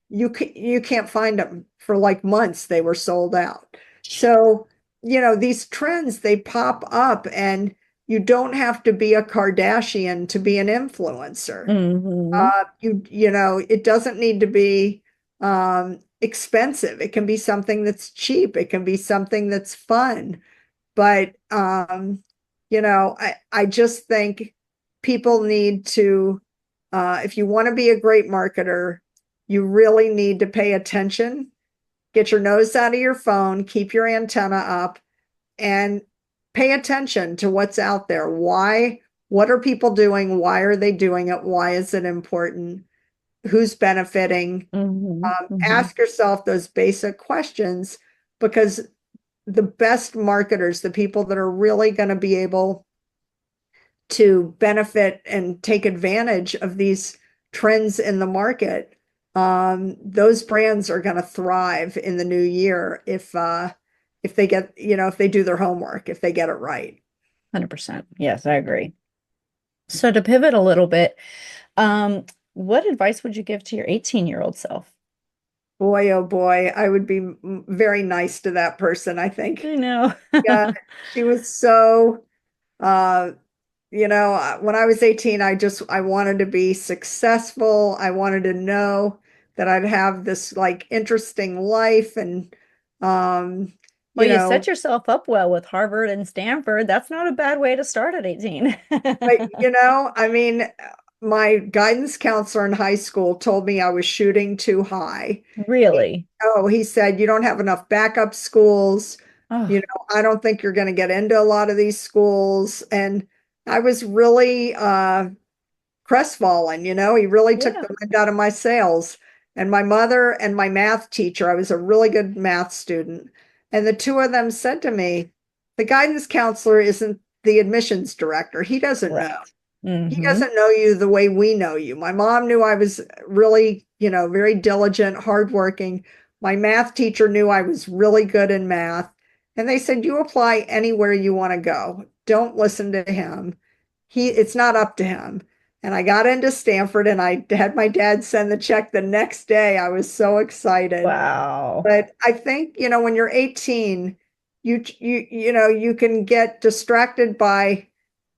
You can't find them for like months. They were sold out. So, these trends, they pop up, and you don't have to be a Kardashian to be an influencer. Hmm. It doesn't need to be expensive. It can be something that's cheap. It can be something that's fun. But I just think people need to, if you want to be a great marketer, you really need to pay attention, get your nose out of your phone, keep your antenna up, and pay attention to what's out there. Why? What are people doing? Why are they doing it? Why is it important? Who's benefiting? Hmm. Hmm. Ask yourself those basic questions, because the best marketers, the people that are really going to be able to benefit and take advantage of these trends in the market, those brands are going to thrive in the new year if they get, if they do their homework, if they get it right. 100%. Yes, I agree. So to pivot a little bit, what advice would you give to your 18-year-old self? Boy, oh boy, I would be very nice to that person, I think. I know. Yeah, she was so, uh, when I was 18, I wanted to be successful. I wanted to know that I'd have this like interesting life, and, um, Well, you you know, set yourself up well with Harvard and Stanford. That's not a bad way to start at 18. but, I mean, my guidance counselor in high school told me I was shooting too high. Really? He said, you don't have enough backup schools. Oh, I don't think you're going to get into a lot of these schools. And I was really crestfallen. He really took yeah. the wind out of my sails. And my mother and my math teacher, I was a really good math student. And the two of them said to me, the guidance counselor isn't the admissions director. He doesn't know. Correct. He Hmm. doesn't know you the way we know you. My mom knew I was really, very diligent, hardworking. My math teacher knew I was really good in math. And they said, you apply anywhere you want to go. Don't listen to him. It's not up to him. And I got into Stanford, and I had my dad send the check the next day. I was so excited. Wow. But I think, when you're 18, you can get distracted by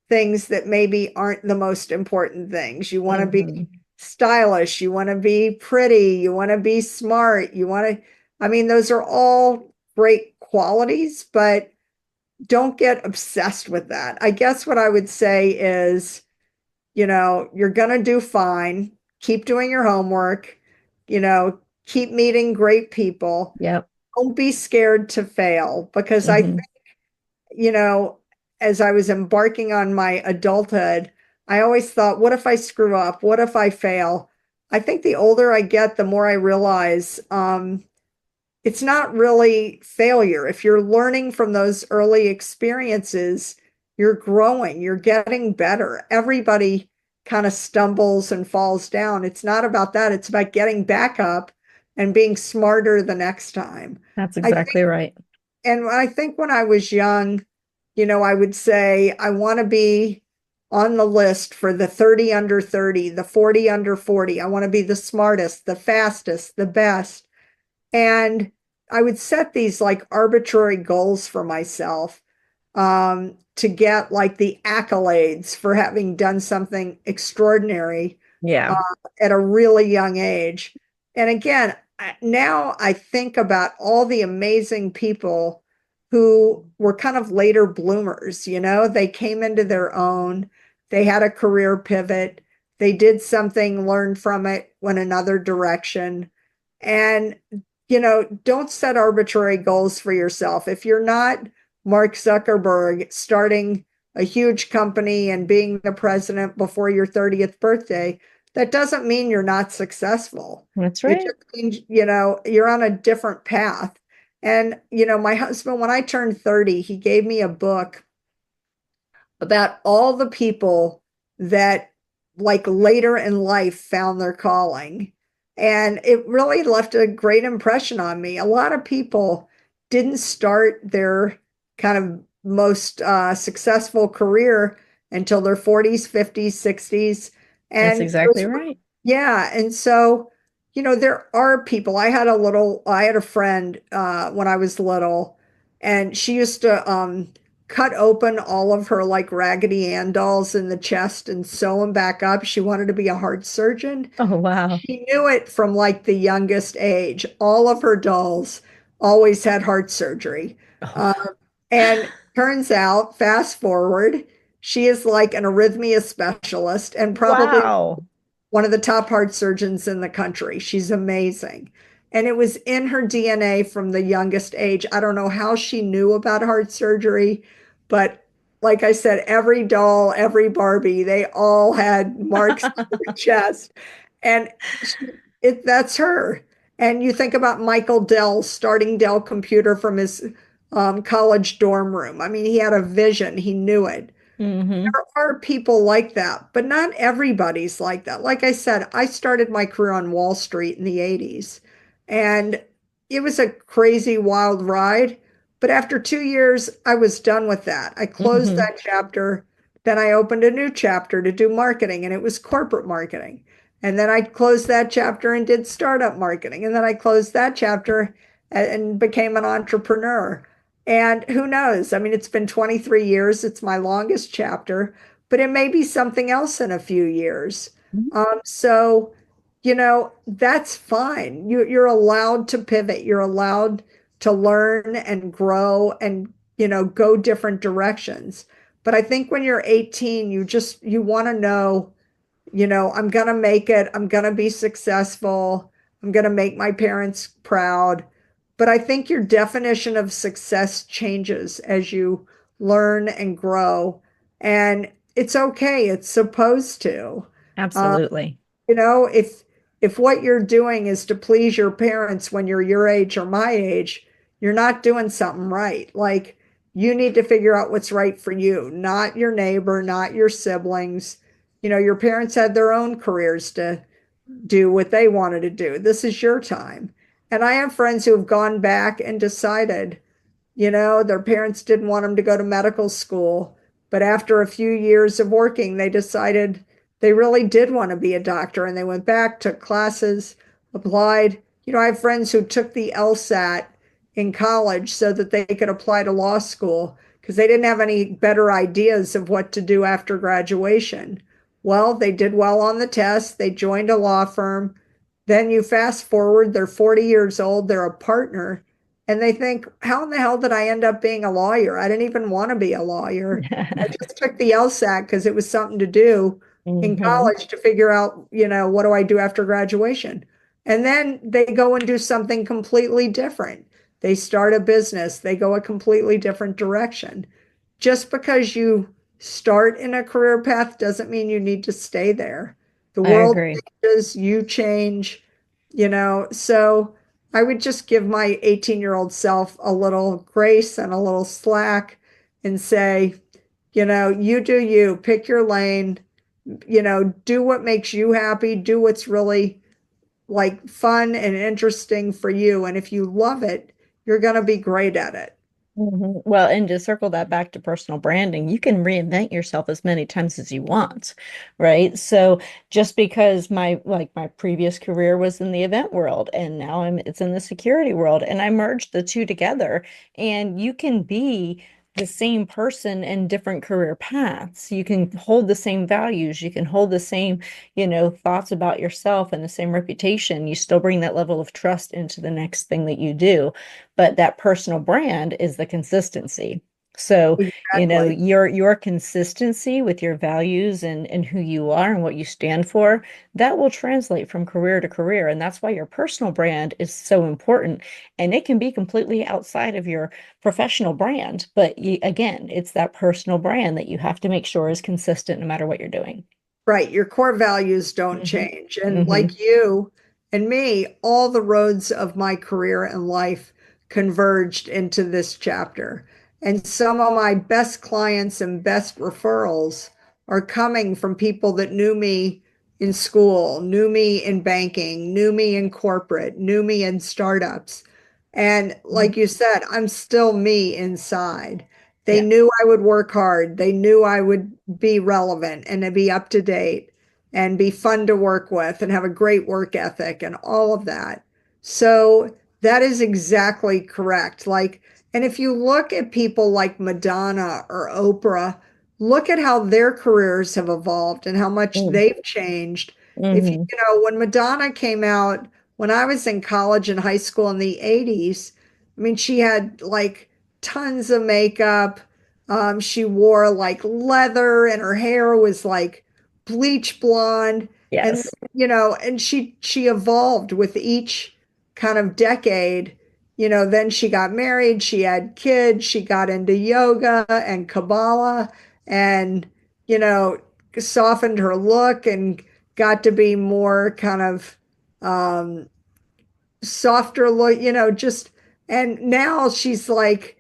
things that maybe aren't the most important things. You want to be Hmm. stylish, you want to be pretty, you want to be smart, I mean, those are all great qualities, but don't get obsessed with that. I guess what I would say is, you're going to do fine. Keep doing your homework, keep meeting great people. Yep. Don't be scared to fail, because Hmm. you know, as I was embarking on my adulthood, I always thought, what if I screw up? What if I fail? I think the older I get, the more I realize it's not really failure. If you're learning from those early experiences, you're growing, you're getting better. Everybody kind of stumbles and falls down. It's not about that. It's about getting back up and being smarter the next time. That's I think, exactly right. and I think when I was young, I would say I want to be on the list for the 30 under 30, the 40 under 40. I want to be the smartest, the fastest, the best. And I would set these like arbitrary goals for myself, to get like the accolades for having done something extraordinary uh, Yeah. at a really young age. And again, now I think about all the amazing people who were kind of later bloomers. They came into their own, they had a career pivot, they did something, learned from it, went another direction. And, don't set arbitrary goals for yourself. If you're not Mark Zuckerberg starting a huge company and being the president before your 30th birthday, that doesn't mean you're not successful. That's It right. just means, you're on a different path. And, my husband, when I turned 30, he gave me a book about all the people that like later in life found their calling. And it really left a great impression on me. A lot of people didn't start their kind of most successful career until their 40s, 50s, 60s. That's And exactly right. yeah. And so, there are people. I had a friend when I was little, and she used to cut open all of her like Raggedy Ann dolls in the chest and sew them back up. She wanted to be a heart surgeon. Oh, wow. She knew it from like the youngest age. All of her dolls always had heart surgery. Um, Oh, and turns out, fast forward, she is like an arrhythmia specialist and probably wow. one of the top heart surgeons in the country. She's amazing. And it was in her DNA from the youngest age. I don't know how she knew about heart surgery, but like I said, every doll, every Barbie, they all had marks on their chest. And that's her. And you think about Michael Dell starting Dell Computer from his college dorm room. I mean, he had a vision, he knew it. Hmm. There are people like that, but not everybody's like that. Like I said, I started my career on Wall Street in the 80s, and it was a crazy, wild ride. But after 2 years, I was done with that. I closed Hmm. that chapter. Then I opened a new chapter to do marketing, and it was corporate marketing. And then I closed that chapter and did startup marketing. And then I closed that chapter and became an entrepreneur. And who knows? I mean, it's been 23 years. It's my longest chapter, but it may be something else in a few years. So, that's fine. You're allowed to pivot. You're allowed to learn and grow and, go different directions. But I think when you're 18, you want to know, I'm going to make it. I'm going to be successful. I'm going to make my parents proud. But I think your definition of success changes as you learn and grow. And it's okay. It's supposed to. Uh, Absolutely. if what you're doing is to please your parents when you're your age or my age, you're not doing something right. Like you need to figure out what's right for you, not your neighbor, not your siblings. Your parents had their own careers to do what they wanted to do. This is your time. And I have friends who have gone back and decided, their parents didn't want them to go to medical school, but after a few years of working, they decided they really did want to be a doctor and they went back, took classes, applied. I have friends who took the LSAT in college so that they could apply to law school because they didn't have any better ideas of what to do after graduation. Well, they did well on the test. They joined a law firm. Then you fast forward, they're 40 years old, they're a partner, and they think, how in the hell did I end up being a lawyer? I didn't even want to be a lawyer. I just took the LSAT because it was something to do in Hmm. college to figure out, what do I do after graduation? And then they go and do something completely different. They start a business, they go a completely different direction. Just because you start in a career path doesn't mean you need to stay there. The I world agree. changes, you change, so I would just give my 18-year-old self a little grace and a little slack and say, you do you, pick your lane, do what makes you happy, do what's really like fun and interesting for you. And if you love it, you're going to be great at it. Mhm. Well, and to circle that back to personal branding, you can reinvent yourself as many times as you want, right? So just because my previous career was in the event world and now it's in the security world and I merged the two together and you can be the same person in different career paths. You can hold the same values, you can hold the same, thoughts about yourself and the same reputation. You still bring that level of trust into the next thing that you do, but that personal brand is the consistency. So, Exactly. your consistency with your values and who you are and what you stand for, that will translate from career to career. And that's why your personal brand is so important. And it can be completely outside of your professional brand. But again, it's that personal brand that you have to make sure is consistent no matter what you're doing. Right. Your core values don't Hmm. change. And Hmm. like you and me, all the roads of my career and life converged into this chapter. And some of my best clients and best referrals are coming from people that knew me in school, knew me in banking, knew me in corporate, knew me in startups. And like you said, I'm still me inside. They Yeah. knew I would work hard. They knew I would be relevant and to be up to date and be fun to work with and have a great work ethic and all of that. So that is exactly correct. Like, and if you look at people like Madonna or Oprah, look at how their careers have evolved and how much Mm. they've changed. If you Hmm. know, when Madonna came out, when I was in college and high school in the 80s, I mean, she had like tons of makeup. She wore like leather and her hair was like bleach blonde. And Yes. and she evolved with each kind of decade. Then she got married, she had kids, she got into yoga and Kabbalah and, you know, softened her look and got to be more kind of um, softer look, just, and now she's like,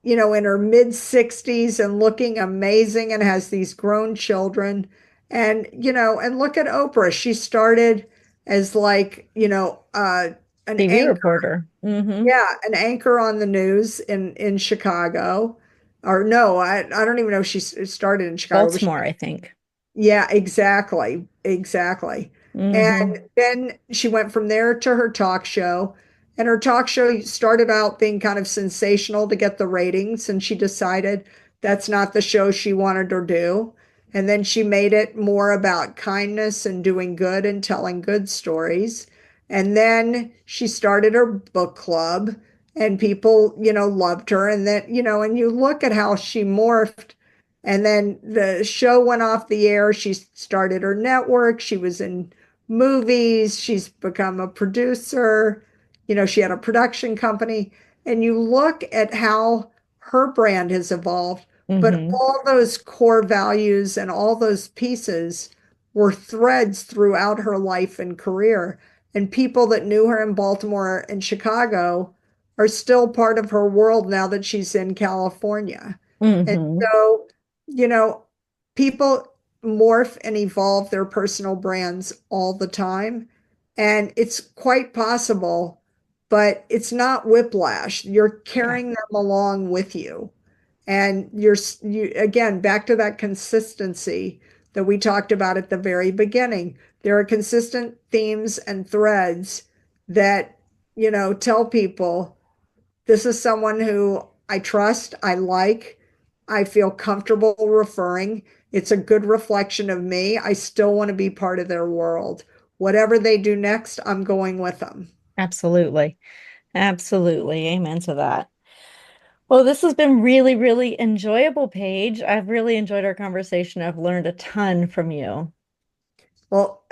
in her mid 60s and looking amazing and has these grown children. And, and look at Oprah. She started as like, an TV anchor. reporter. Hmm. Yeah, an anchor on the news in Chicago. Or no, I don't even know if she started in Chicago, but Baltimore, I think. yeah, exactly. Exactly. And Hmm. then she went from there to her talk show. And her talk show started out being kind of sensational to get the ratings. And she decided that's not the show she wanted to do. And then she made it more about kindness and doing good and telling good stories. And then she started her book club and people, loved her. And then, and you look at how she morphed and then the show went off the air. She started her network. She was in movies. She's become a producer. She had a production company. And you look at how her brand has evolved, but Hmm. all those core values and all those pieces were threads throughout her life and career. And people that knew her in Baltimore and Chicago are still part of her world now that she's in California. And Hmm. so you know, people morph and evolve their personal brands all the time. And it's quite possible, but it's not whiplash. You're Yeah. carrying them along with you. And you again, back to that consistency that we talked about at the very beginning. There are consistent themes and threads that, tell people this is someone who I trust, I like, I feel comfortable referring. It's a good reflection of me. I still want to be part of their world. Whatever they do next, I'm going with them. Absolutely. Absolutely. Amen to that. Well, this has been really, really enjoyable, Paige. I've really enjoyed our conversation. I've learned a ton from you. Well,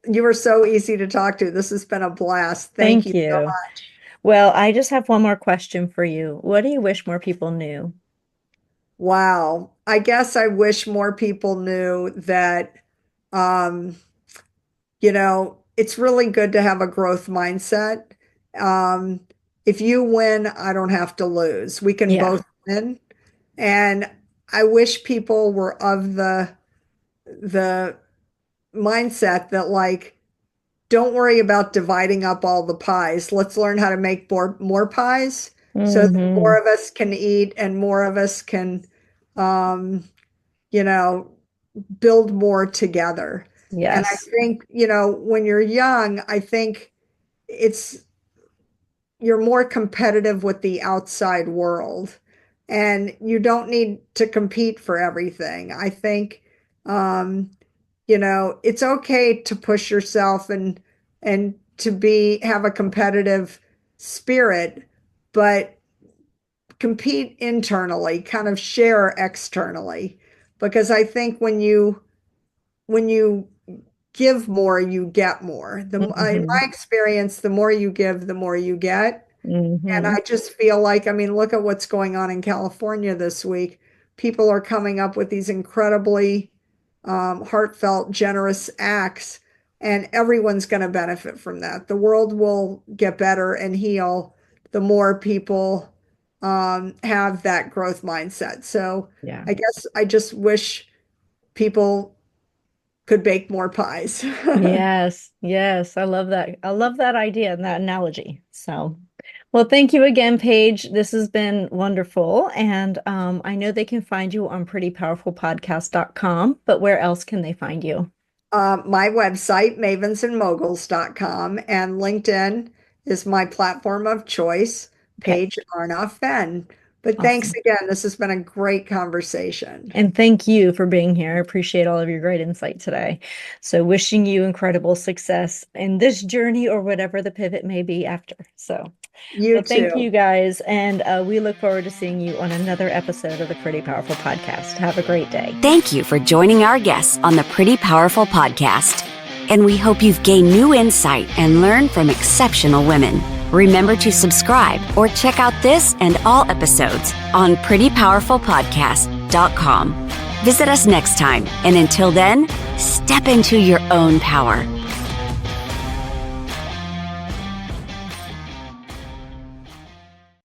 you were so easy to talk to. This has been a blast. Thank Thank you so you. much. Well, I just have one more question for you. What do you wish more people knew? Wow. I guess I wish more people knew that um, it's really good to have a growth mindset. Um, if you win, I don't have to lose. We can Yeah. both win. And I wish people were of the mindset that like, don't worry about dividing up all the pies. Let's learn how to make more pies so that more Hmm. of us can eat and more of us can um, you know, build more together. And I Yes. think, when you're young, I think it's you're more competitive with the outside world and you don't need to compete for everything. I think um, it's okay to push yourself and to be have a competitive spirit, but compete internally, kind of share externally. Because I think when you give more, you get more. In Hmm. my experience, the more you give, the more you get. And Hmm. I just feel like, I mean, look at what's going on in California this week. People are coming up with these incredibly heartfelt, generous acts, and everyone's going to benefit from that. The world will get better and heal. the more people have that growth mindset. So Yeah. I guess I just wish people could bake more pies. Yes, yes. I love that. I love that idea and that analogy. So, well, thank you again, Paige. This has been wonderful. And I know they can find you on prettypowerfulpodcast.com, but where else can they find you? My website, mavensandmoguls.com, and LinkedIn is my platform of choice, Okay, Paige Arnof-Fenn. But thanks awesome. again. This has been a great conversation. And thank you for being here. I appreciate all of your great insight today. So, wishing you incredible success in this journey or whatever the pivot may be after. So, You well, thank too. you guys. And we look forward to seeing you on another episode of the Pretty Powerful Podcast. Have a great day. Thank you for joining our guests on the Pretty Powerful Podcast. And we hope you've gained new insight and learned from exceptional women. Remember to subscribe or check out this and all episodes on prettypowerfulpodcast.com. Visit us next time. And until then, step into your own power.